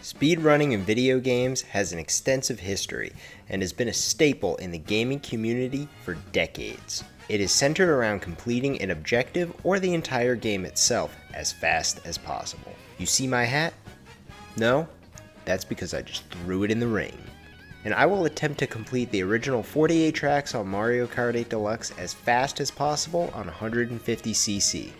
Speedrunning in video games has an extensive history and has been a staple in the gaming community for decades. It is centered around completing an objective or the entire game itself as fast as possible. You see my hat? No? That's because I just threw it in the ring. And I will attempt to complete the original 48 tracks on Mario Kart 8 Deluxe as fast as possible on 150cc.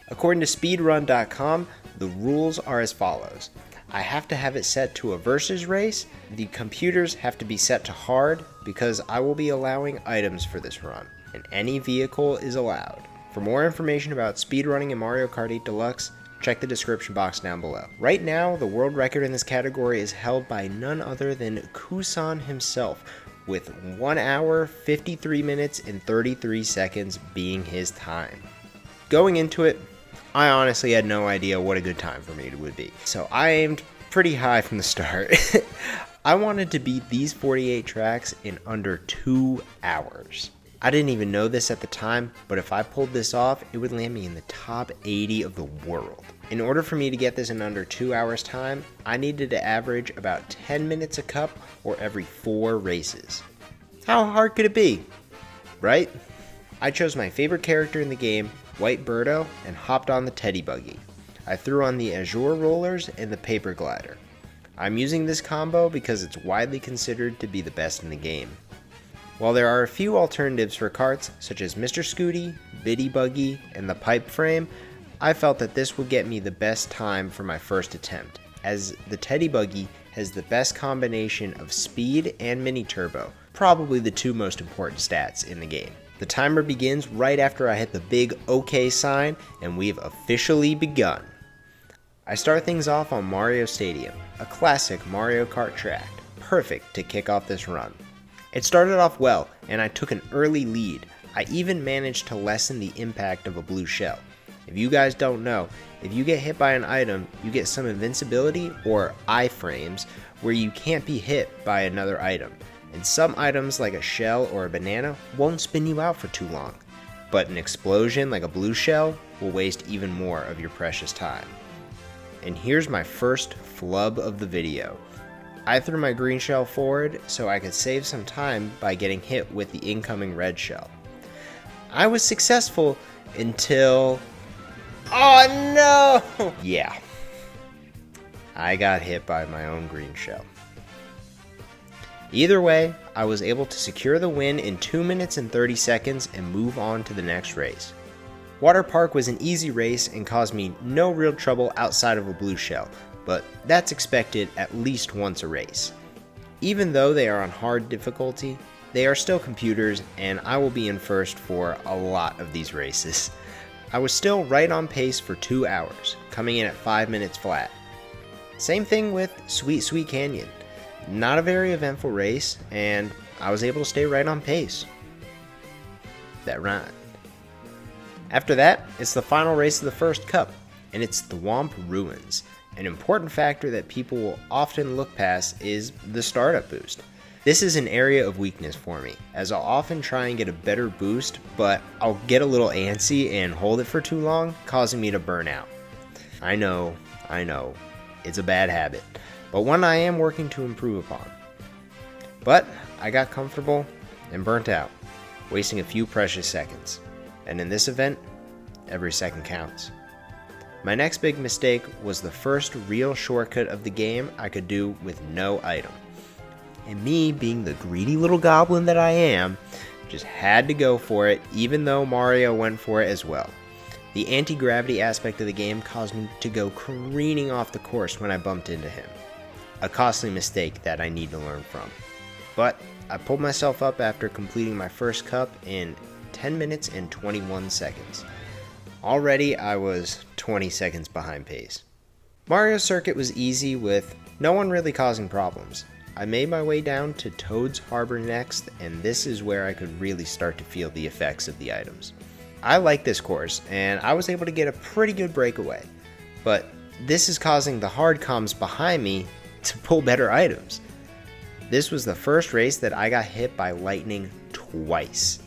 According to speedrun.com, the rules are as follows. I have to have it set to a versus race. The computers have to be set to hard because I will be allowing items for this run, and any vehicle is allowed. For more information about speedrunning in Mario Kart 8 Deluxe, check the description box down below. Right now, the world record in this category is held by none other than Kusan himself, with 1 hour, 53 minutes, and 33 seconds being his time. Going into it, I honestly had no idea what a good time for me would be, so I aimed pretty high from the start. I wanted to beat these 48 tracks in under 2 hours. I didn't even know this at the time, but if I pulled this off, it would land me in the top 80 of the world. In order for me to get this in under 2 hours time, I needed to average about 10 minutes a cup or every 4 races. How hard could it be? Right? I chose my favorite character in the game, White Birdo, and hopped on the teddy buggy. I threw on the Azure rollers and the paper glider. I'm using this combo because it's widely considered to be the best in the game. While there are a few alternatives for carts, such as Mr. Scooty, Biddy Buggy, and the Pipe Frame, I felt that this would get me the best time for my first attempt, as the Teddy Buggy has the best combination of speed and mini turbo, probably the two most important stats in the game. The timer begins right after I hit the big OK sign, and we've officially begun. I start things off on Mario Stadium, a classic Mario Kart track, perfect to kick off this run. It started off well, and I took an early lead. I even managed to lessen the impact of a blue shell. If you guys don't know, if you get hit by an item, you get some invincibility or iframes where you can't be hit by another item. And some items like a shell or a banana won't spin you out for too long. But an explosion like a blue shell will waste even more of your precious time. And here's my first flub of the video. I threw my green shell forward so I could save some time by getting hit with the incoming red shell. I was successful until... Oh no! Yeah. I got hit by my own green shell. Either way, I was able to secure the win in 2 minutes and 30 seconds and move on to the next race. Water Park was an easy race and caused me no real trouble outside of a blue shell, but that's expected at least once a race. Even though they are on hard difficulty, they are still computers and I will be in first for a lot of these races. I was still right on pace for 2 hours, coming in at 5 minutes flat. Same thing with Sweet Sweet Canyon. Not a very eventful race, and I was able to stay right on pace. That rhymed. After that, it's the final race of the first cup, and it's the Womp Ruins. An important factor that people will often look past is the startup boost. This is an area of weakness for me, as I'll often try and get a better boost, but I'll get a little antsy and hold it for too long, causing me to burn out. I know, it's a bad habit, but one I am working to improve upon. But I got comfortable and burnt out, wasting a few precious seconds. And in this event, every second counts. My next big mistake was the first real shortcut of the game I could do with no item. And me, being the greedy little goblin that I am, just had to go for it, even though Mario went for it as well. The anti-gravity aspect of the game caused me to go careening off the course when I bumped into him. A costly mistake that I need to learn from. But I pulled myself up after completing my first cup in 10 minutes and 21 seconds. Already I was 20 seconds behind pace. Mario Circuit was easy with no one really causing problems. I made my way down to Toad's Harbor next, and this is where I could really start to feel the effects of the items. I like this course, and I was able to get a pretty good breakaway, but this is causing the hard comms behind me to pull better items. This was the first race that I got hit by lightning twice.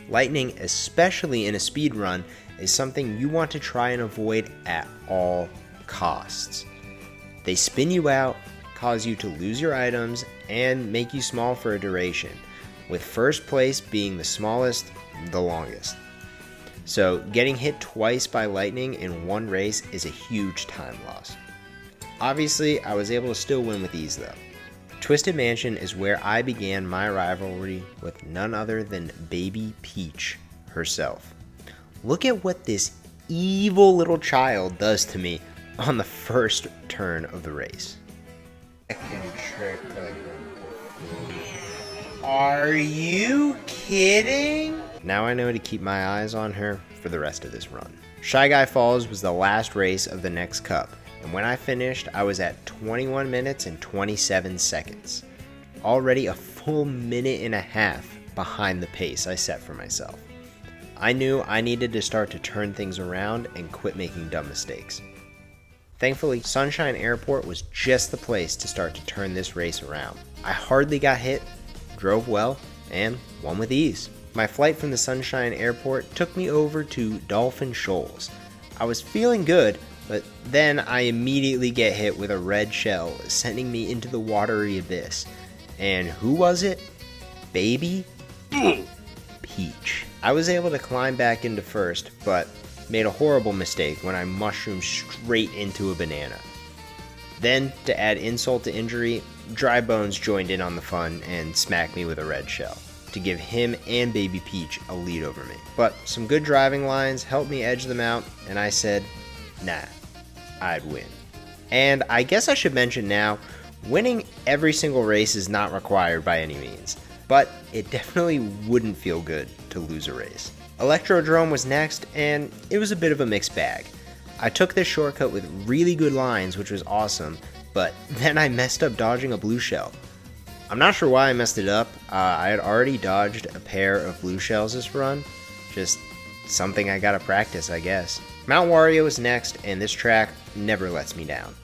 Lightning, especially in a speed run, is something you want to try and avoid at all costs. They spin you out, cause you to lose your items, and make you small for a duration, with first place being the smallest, the longest. So getting hit twice by lightning in one race is a huge time loss. Obviously, I was able to still win with ease though. Twisted Mansion is where I began my rivalry with none other than Baby Peach herself. Look at what this evil little child does to me on the first turn of the race. Are you kidding? Now I know to keep my eyes on her for the rest of this run. Shy Guy Falls was the last race of the next cup, and when I finished, I was at 21 minutes and 27 seconds. Already a full minute and a half behind the pace I set for myself. I knew I needed to start to turn things around and quit making dumb mistakes. Thankfully, Sunshine Airport was just the place to start to turn this race around. I hardly got hit, drove well, and won with ease. My flight from the Sunshine Airport took me over to Dolphin Shoals. I was feeling good, but then I immediately get hit with a red shell, sending me into the watery abyss. And who was it? Baby Peach. I was able to climb back into first, but made a horrible mistake when I mushroomed straight into a banana. Then, to add insult to injury, Dry Bones joined in on the fun and smacked me with a red shell to give him and Baby Peach a lead over me. But some good driving lines helped me edge them out, and I said, nah, I'd win. And I guess I should mention now, winning every single race is not required by any means, but it definitely wouldn't feel good to lose a race. Electrodrome was next, and it was a bit of a mixed bag. I took this shortcut with really good lines, which was awesome, but then I messed up dodging a blue shell. I'm not sure why I messed it up. I had already dodged a pair of blue shells this run, just something I gotta practice, I guess. Mount Wario is next, and this track never lets me down.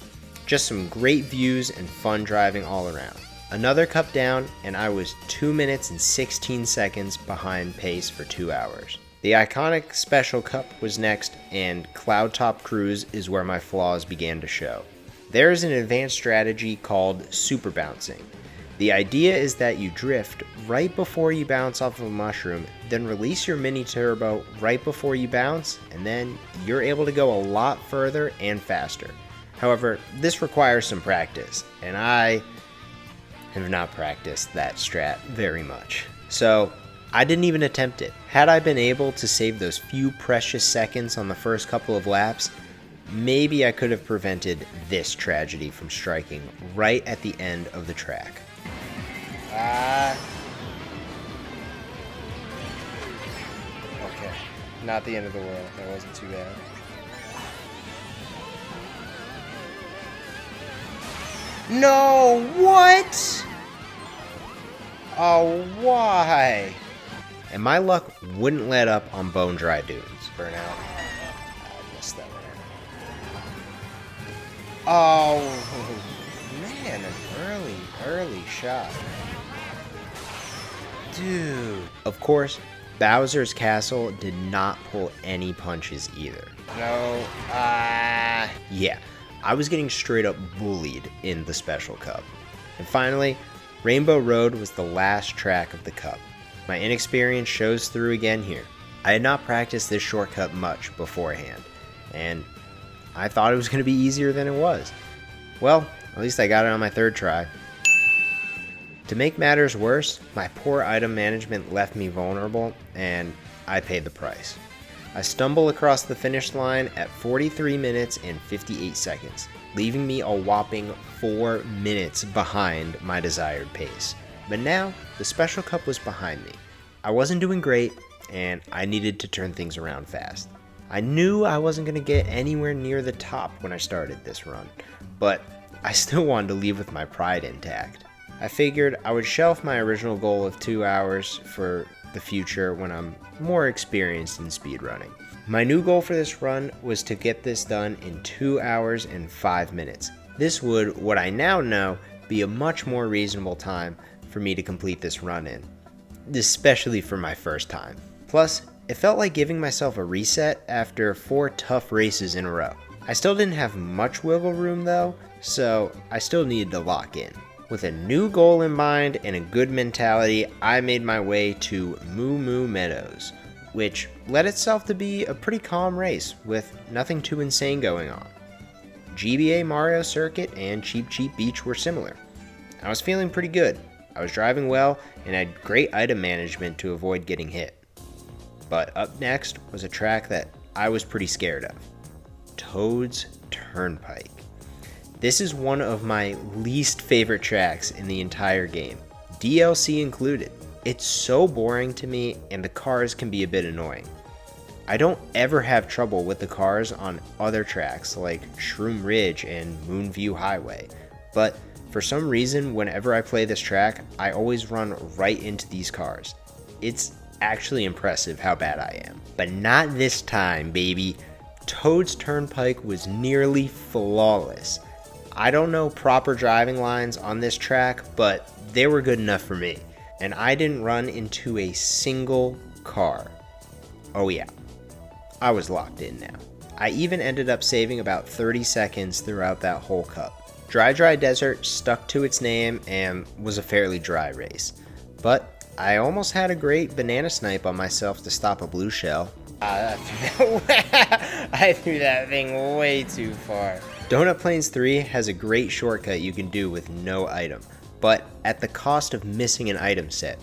Just some great views and fun driving all around. Another cup down, and I was 2 minutes and 16 seconds behind pace for 2 hours. The iconic Special Cup was next, and Cloud Top Cruise is where my flaws began to show. There is an advanced strategy called super bouncing. The idea is that you drift right before you bounce off of a mushroom, then release your mini turbo right before you bounce, and then you're able to go a lot further and faster. However, this requires some practice, and I have not practiced that strat very much. So I didn't even attempt it. Had I been able to save those few precious seconds on the first couple of laps, maybe I could have prevented this tragedy from striking right at the end of the track. Okay, not the end of the world. That wasn't too bad. No, what? Oh, why? And my luck wouldn't let up on Bone Dry Dunes. Burnout. I missed that one. Oh, man, an early shot. Dude. Of course, Bowser's Castle did not pull any punches either. No, yeah, I was getting straight up bullied in the Special Cup. And finally, Rainbow Road was the last track of the Cup. My inexperience shows through again here. I had not practiced this shortcut much beforehand, and I thought it was going to be easier than it was. Well, at least I got it on my third try. To make matters worse, my poor item management left me vulnerable, and I paid the price. I stumbled across the finish line at 43 minutes and 58 seconds, leaving me a whopping 4 minutes behind my desired pace. But now, the Special Cup was behind me. I wasn't doing great, and I needed to turn things around fast. I knew I wasn't going to get anywhere near the top when I started this run, but I still wanted to leave with my pride intact. I figured I would shelf my original goal of 2 hours for the future when I'm more experienced in speedrunning. My new goal for this run was to get this done in 2 hours and 5 minutes. This would, what I now know, be a much more reasonable time for me to complete this run in, especially for my first time. Plus, it felt like giving myself a reset after 4 tough races in a row. I still didn't have much wiggle room though, so I still needed to lock in. With a new goal in mind and a good mentality, I made my way to Moo Moo Meadows, which led itself to be a pretty calm race with nothing too insane going on. GBA Mario Circuit and Cheep Cheep Beach were similar. I was feeling pretty good. I was driving well and had great item management to avoid getting hit. But up next was a track that I was pretty scared of. Toad's Turnpike. This is one of my least favorite tracks in the entire game, DLC included. It's so boring to me and the cars can be a bit annoying. I don't ever have trouble with the cars on other tracks like Shroom Ridge and Moonview Highway, but for some reason whenever I play this track, I always run right into these cars. It's actually impressive how bad I am. But not this time, baby. Toad's Turnpike was nearly flawless. I don't know proper driving lines on this track, but they were good enough for me. And I didn't run into a single car. Oh yeah, I was locked in now. I even ended up saving about 30 seconds throughout that whole cup. Dry Desert stuck to its name and was a fairly dry race. But I almost had a great banana snipe on myself to stop a blue shell. I threw that thing way too far. Donut Plains 3 has a great shortcut you can do with no item, but at the cost of missing an item set.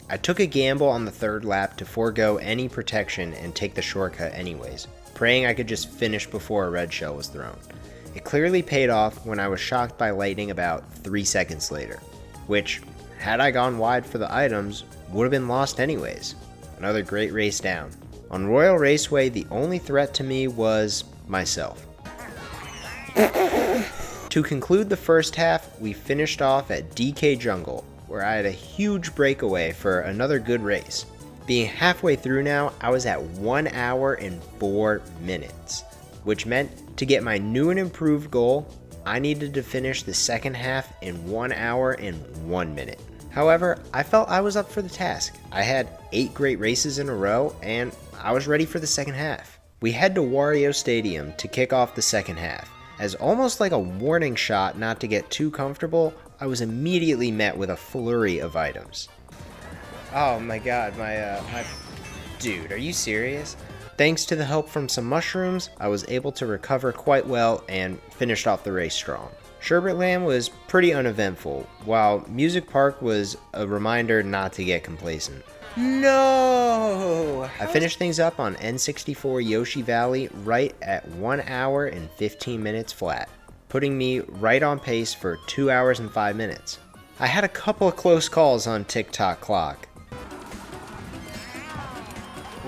I took a gamble on the third lap to forego any protection and take the shortcut anyways, praying I could just finish before a red shell was thrown. It clearly paid off when I was shocked by lightning about 3 seconds later, which, had I gone wide for the items, would have been lost anyways. Another great race down. On Royal Raceway, the only threat to me was myself. To conclude the first half, we finished off at DK Jungle, where I had a huge breakaway for another good race. Being halfway through now, I was at 1 hour and 4 minutes, which meant to get my new and improved goal, I needed to finish the second half in 1 hour and 1 minute. However, I felt I was up for the task. I had 8 great races in a row, and I was ready for the second half. We head to Wario Stadium to kick off the second half. As almost like a warning shot not to get too comfortable, I was immediately met with a flurry of items. Oh my god, my Dude, are you serious? Thanks to the help from some mushrooms, I was able to recover quite well and finished off the race strong. Sherbetland was pretty uneventful, while Music Park was a reminder not to get complacent. No! I finished things up on N64 Yoshi Valley right at 1 hour and 15 minutes flat, putting me right on pace for 2 hours and 5 minutes. I had a couple of close calls on TikTok clock.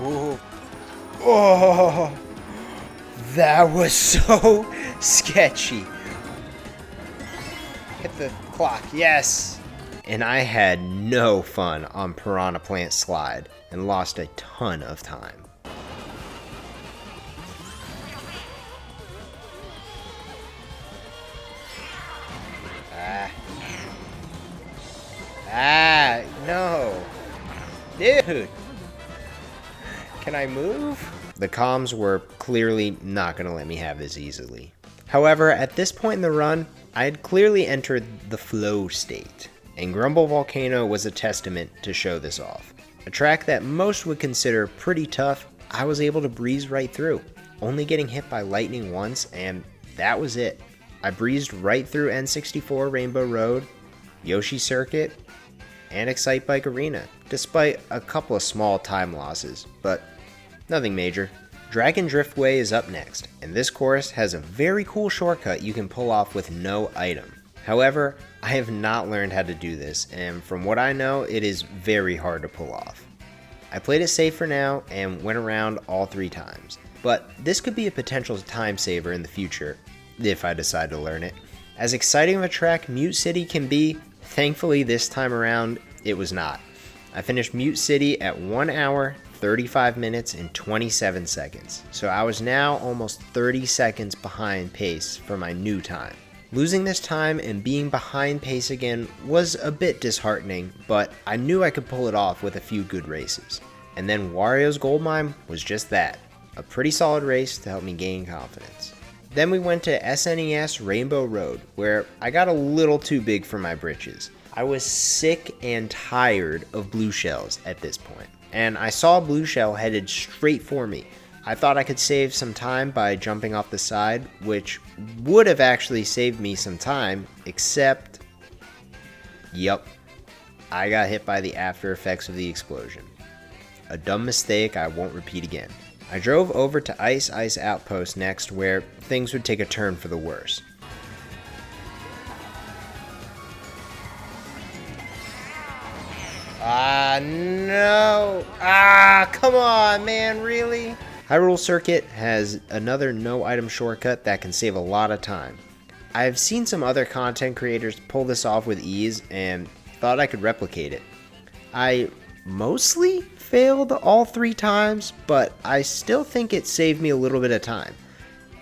Ooh. Oh, that was so sketchy. Hit the clock, yes! And I had no fun on Piranha Plant Slide and lost a ton of time. No. Dude. Can I move? The comms were clearly not going to let me have this easily. However, at this point in the run, I had clearly entered the flow state, and Grumble Volcano was a testament to show this off. A track that most would consider pretty tough, I was able to breeze right through, only getting hit by lightning once, and that was it. I breezed right through N64 Rainbow Road, Yoshi Circuit, and Excite Bike Arena, despite a couple of small time losses, but nothing major. Dragon Driftway is up next, and this course has a very cool shortcut you can pull off with no item. However, I have not learned how to do this, and from what I know, it is very hard to pull off. I played it safe for now and went around all 3 times, but this could be a potential time saver in the future, if I decide to learn it. As exciting of a track Mute City can be, thankfully this time around, it was not. I finished Mute City at 1 hour, 35 minutes, and 27 seconds, so I was now almost 30 seconds behind pace for my new time. Losing this time and being behind pace again was a bit disheartening, but I knew I could pull it off with a few good races. And then Wario's Gold Mine was just that, a pretty solid race to help me gain confidence. Then we went to SNES Rainbow Road, where I got a little too big for my britches. I was sick and tired of blue shells at this point, and I saw a blue shell headed straight for me. I thought I could save some time by jumping off the side, which would have actually saved me some time, except, yup, I got hit by the after effects of the explosion. A dumb mistake I won't repeat again. I drove over to Ice Outpost next, where things would take a turn for the worse. No. Come on, man, really? Hyrule Circuit has another no item shortcut that can save a lot of time. I've seen some other content creators pull this off with ease and thought I could replicate it. I mostly failed all 3 times, but I still think it saved me a little bit of time.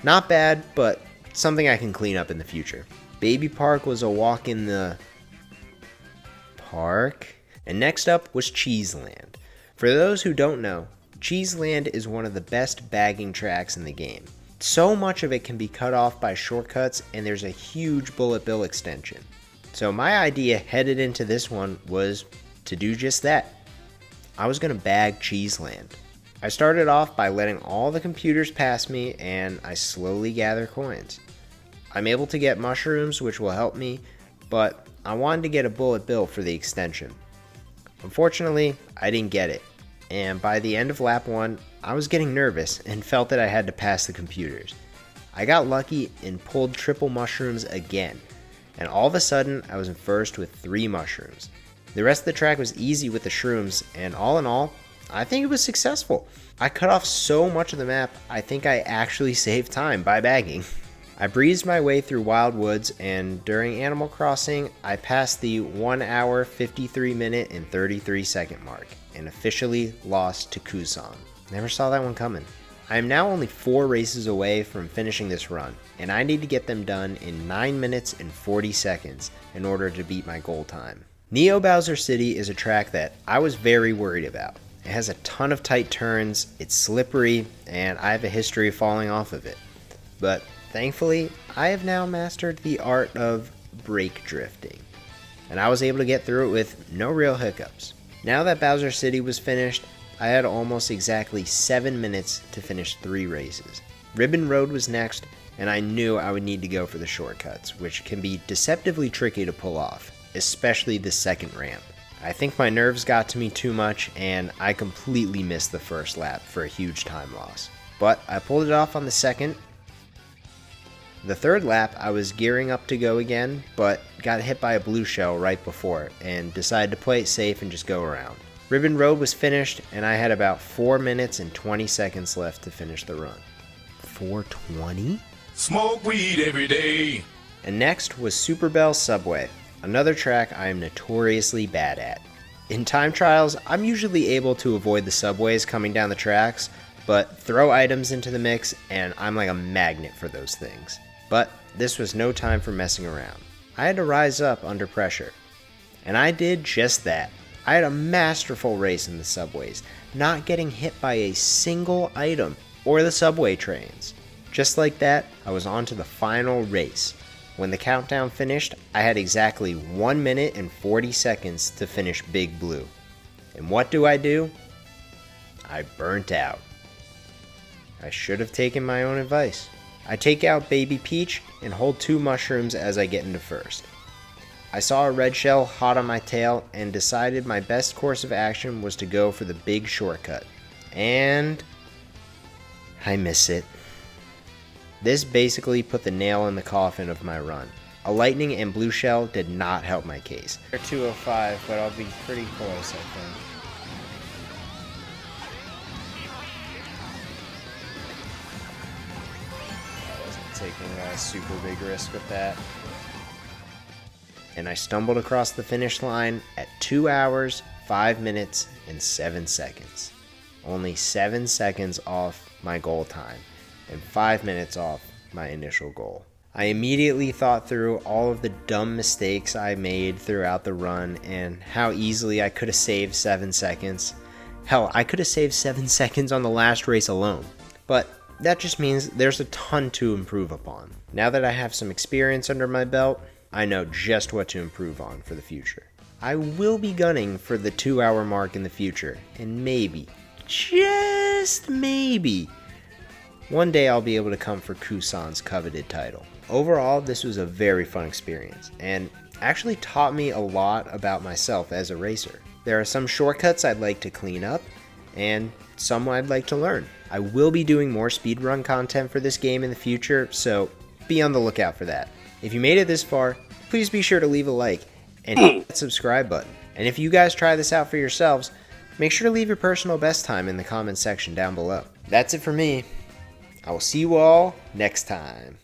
Not bad, but something I can clean up in the future. Baby Park was a walk in the park. And next up was Cheeseland. For those who don't know, Cheeseland is one of the best bagging tracks in the game. So much of it can be cut off by shortcuts, and there's a huge bullet bill extension. So my idea headed into this one was to do just that. I was going to bag Cheeseland. I started off by letting all the computers pass me, and I slowly gather coins. I'm able to get mushrooms, which will help me, but I wanted to get a bullet bill for the extension. Unfortunately, I didn't get it, and by the end of lap 1, I was getting nervous and felt that I had to pass the computers. I got lucky and pulled triple mushrooms again, and all of a sudden I was in first with 3 mushrooms. The rest of the track was easy with the shrooms, and all in all, I think it was successful. I cut off so much of the map, I think I actually saved time by bagging. I breezed my way through Wild Woods, and during Animal Crossing, I passed the 1 hour, 53 minute, and 33 second mark, and officially lost to Kuzan. Never saw that one coming. I am now only 4 races away from finishing this run, and I need to get them done in 9 minutes and 40 seconds in order to beat my goal time. Neo Bowser City is a track that I was very worried about. It has a ton of tight turns, it's slippery, and I have a history of falling off of it. But thankfully, I have now mastered the art of brake drifting, and I was able to get through it with no real hiccups. Now that Bowser City was finished, I had almost exactly 7 minutes to finish 3 races. Ribbon Road was next, and I knew I would need to go for the shortcuts, which can be deceptively tricky to pull off, especially the second ramp. I think my nerves got to me too much, and I completely missed the first lap for a huge time loss. But I pulled it off on the second. The third lap, I was gearing up to go again, but got hit by a blue shell right before, and decided to play it safe and just go around. Ribbon Road was finished, and I had about 4 minutes and 20 seconds left to finish the run. 4:20? Smoke weed every day. And next was Super Bell Subway, another track I am notoriously bad at. In time trials, I'm usually able to avoid the subways coming down the tracks, but throw items into the mix, and I'm like a magnet for those things. But this was no time for messing around. I had to rise up under pressure. And I did just that. I had a masterful race in the subways, not getting hit by a single item or the subway trains. Just like that, I was on to the final race. When the countdown finished, I had exactly 1 minute and 40 seconds to finish Big Blue. And what do? I burnt out. I should have taken my own advice. I take out Baby Peach and hold 2 mushrooms as I get into first. I saw a red shell hot on my tail and decided my best course of action was to go for the big shortcut. And I miss it. This basically put the nail in the coffin of my run. A lightning and blue shell did not help my case. 205, but I'll be pretty close, I think. Taking a super big risk with that. And I stumbled across the finish line at 2 hours, 5 minutes, and 7 seconds. Only 7 seconds off my goal time, and 5 minutes off my initial goal. I immediately thought through all of the dumb mistakes I made throughout the run and how easily I could have saved 7 seconds. Hell, I could have saved 7 seconds on the last race alone. But that just means there's a ton to improve upon. Now that I have some experience under my belt, I know just what to improve on for the future. I will be gunning for the 2-hour mark in the future, and maybe, just maybe, one day I'll be able to come for Kusan's coveted title. Overall, this was a very fun experience, and actually taught me a lot about myself as a racer. There are some shortcuts I'd like to clean up, and some I'd like to learn. I will be doing more speedrun content for this game in the future, so be on the lookout for that. If you made it this far, please be sure to leave a like and hit that subscribe button. And if you guys try this out for yourselves, make sure to leave your personal best time in the comments section down below. That's it for me. I will see you all next time.